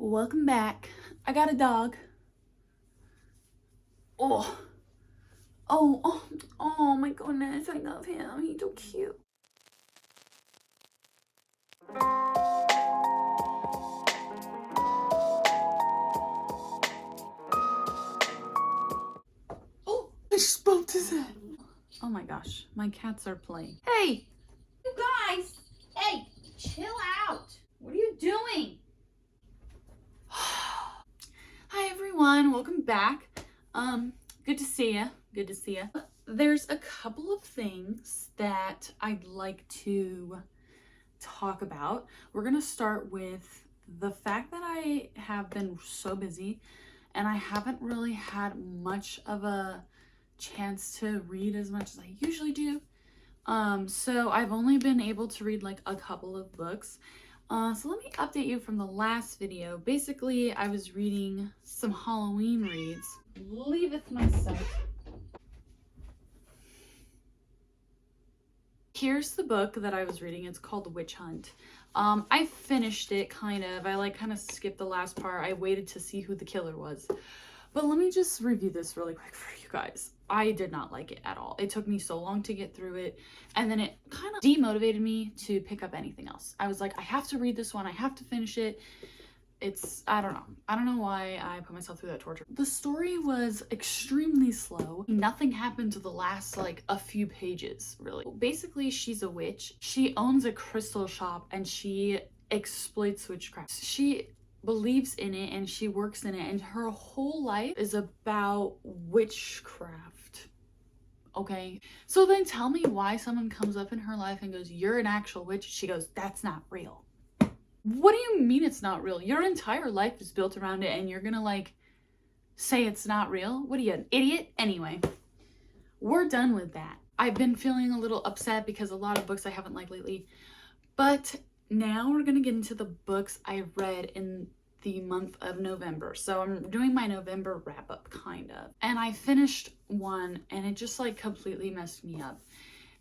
Welcome back. I got a dog. Oh, oh my goodness, I love him. He's so cute. Oh, I just bumped his head. Oh my gosh, my cats are playing. Hey, you guys. Hey, chill out. What are you doing? Hi everyone, welcome back. Good to see ya. Good to see ya. There's a couple of things that I'd like to talk about. We're gonna start with the fact that I have been so busy and I haven't really had much of a chance to read as much as I usually do. So I've only been able to read like a couple of books. So let me update you from the last video. Basically, I was reading some Halloween reads. Leaveth my sight. Here's the book that I was reading. It's called Witch Hunt. I finished it kind of. I kind of skipped the last part. I waited to see who the killer was. But let me just review this really quick for you guys. I did not like it at all. It took me so long to get through it. And then it kind of demotivated me to pick up anything else. I was like, I have to read this one. I have to finish it. I don't know. I don't know why I put myself through that torture. The story was extremely slow. Nothing happened to the last a few pages, really. Basically, she's a witch. She owns a crystal shop and she exploits witchcraft. She believes in it and she works in it, and her whole life is about witchcraft. Okay, so then tell me why someone comes up in her life and goes, "You're an actual witch." She goes, "That's not real." What do you mean it's not real? Your entire life is built around it and you're gonna say it's not real? What are you, an idiot? Anyway, we're done with that. I've been feeling a little upset because a lot of books I haven't liked lately, but now we're gonna get into the books I read in the month of November. So I'm doing my November wrap up kind of. And I finished one and it just completely messed me up.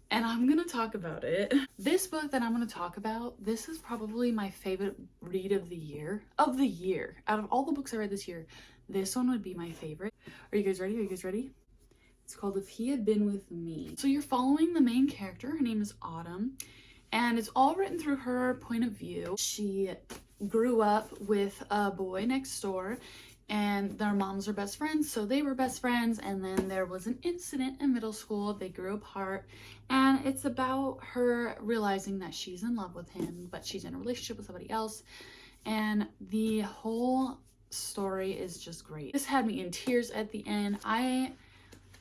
And I'm gonna talk about it. This book that I'm gonna talk about, this is probably my favorite read of the year. Out of all the books I read this year, this one would be my favorite. Are you guys ready? Are you guys ready? It's called If He Had Been With Me. So you're following the main character. Her name is Autumn. And it's all written through her point of view. She grew up with a boy next door, and their moms are best friends, so they were best friends. And then there was an incident in middle school. They grew apart, and it's about her realizing that she's in love with him, but she's in a relationship with somebody else. And the whole story is just great. This had me in tears at the end. I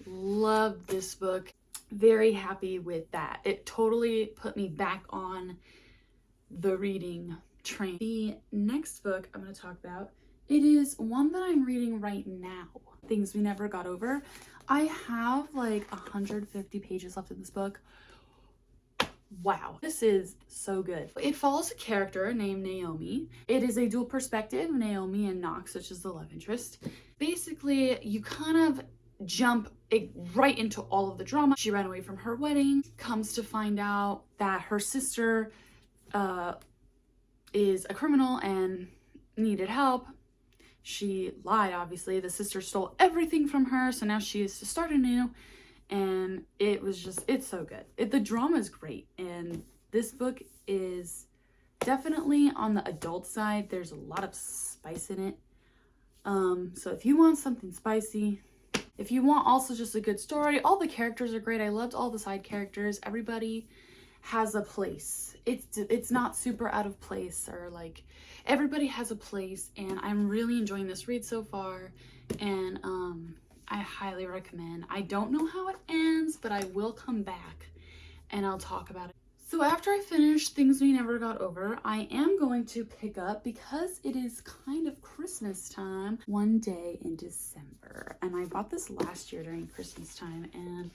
loved this book. Very happy with that. It totally put me back on the reading train. The next book I'm going to talk about, it is one that I'm reading right now, Things We Never Got Over. I have 150 pages left in this book. Wow, this is so good. It follows a character named Naomi. It is a dual perspective, Naomi and Knox, which is the love interest. Basically, you kind of jump right into all of the drama. She ran away from her wedding, comes to find out that her sister is a criminal and needed help. She lied, obviously. The sister stole everything from her, so now she has to start anew. And it's so good. The drama is great, and this book is definitely on the adult side. There's a lot of spice in it. So if you want something spicy, if you want also just a good story, all the characters are great. I loved all the side characters. Everybody has a place. It's not super out of place, or everybody has a place, and I'm really enjoying this read so far, and I highly recommend. I don't know how it ends, but I will come back and I'll talk about it. So after I finish Things We Never Got Over, I am going to pick up, because it is kind of Christmas time, One Day in December. And I bought this last year during Christmas time, and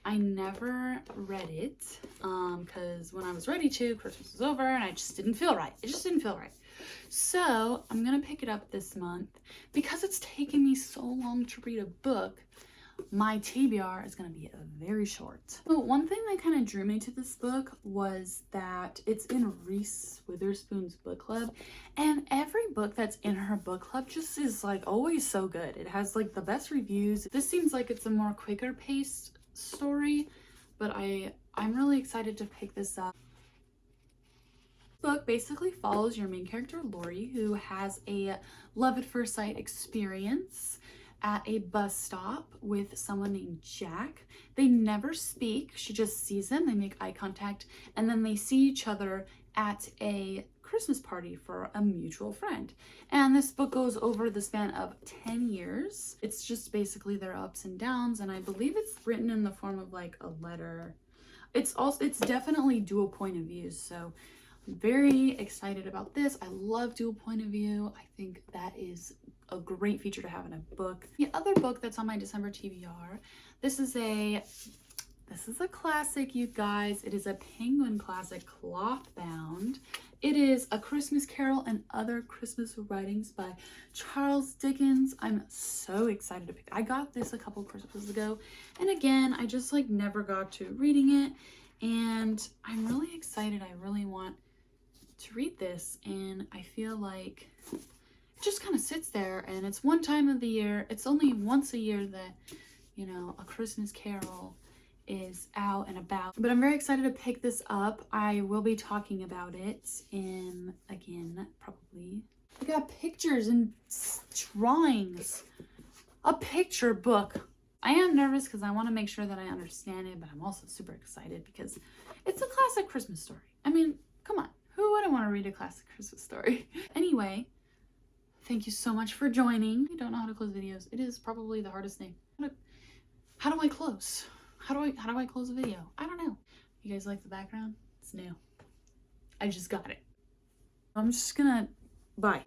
I never read it because when I was ready to, Christmas was over and I just didn't feel right. It just didn't feel right. So I'm going to pick it up this month. Because it's taken me so long to read a book, my TBR is going to be very short. So one thing that kind of drew me to this book was that it's in Reese Witherspoon's book club, and every book that's in her book club just is like always so good. It has like the best reviews. This seems like it's a more quicker paced story, but I'm really excited to pick this up. Book basically follows your main character Lori, who has a love at first sight experience at a bus stop with someone named Jack. They never speak, she just sees him, they make eye contact, and then they see each other at a Christmas party for a mutual friend. And this book goes over the span of 10 years. It's just basically their ups and downs, and I believe it's written in the form of like a letter. It's definitely dual point of views, so I'm very excited about this. I love dual point of view. I think that is a great feature to have in a book. The other book that's on my December TBR, this is a classic, you guys. It is a Penguin classic, cloth bound. It is A Christmas Carol and Other Christmas Writings by Charles Dickens. I'm so excited to pick. I got this a couple Christmases ago, and again, I just like never got to reading it, and I'm really excited. I really want to read this, and I feel like it just kind of sits there, and it's one time of the year. It's only once a year that, you know, A Christmas Carol is out and about, but I'm very excited to pick this up. I will be talking about it in, again, probably. I got pictures and drawings. A picture book. I am nervous because I want to make sure that I understand it, but I'm also super excited because it's a classic Christmas story. I mean, come on. Who wouldn't want to read a classic Christmas story? Anyway, thank you so much for joining. I don't know how to close videos. It is probably the hardest thing. How do I close? How do I close a video? I don't know. You guys like the background? It's new. I just got it. I'm just gonna, bye.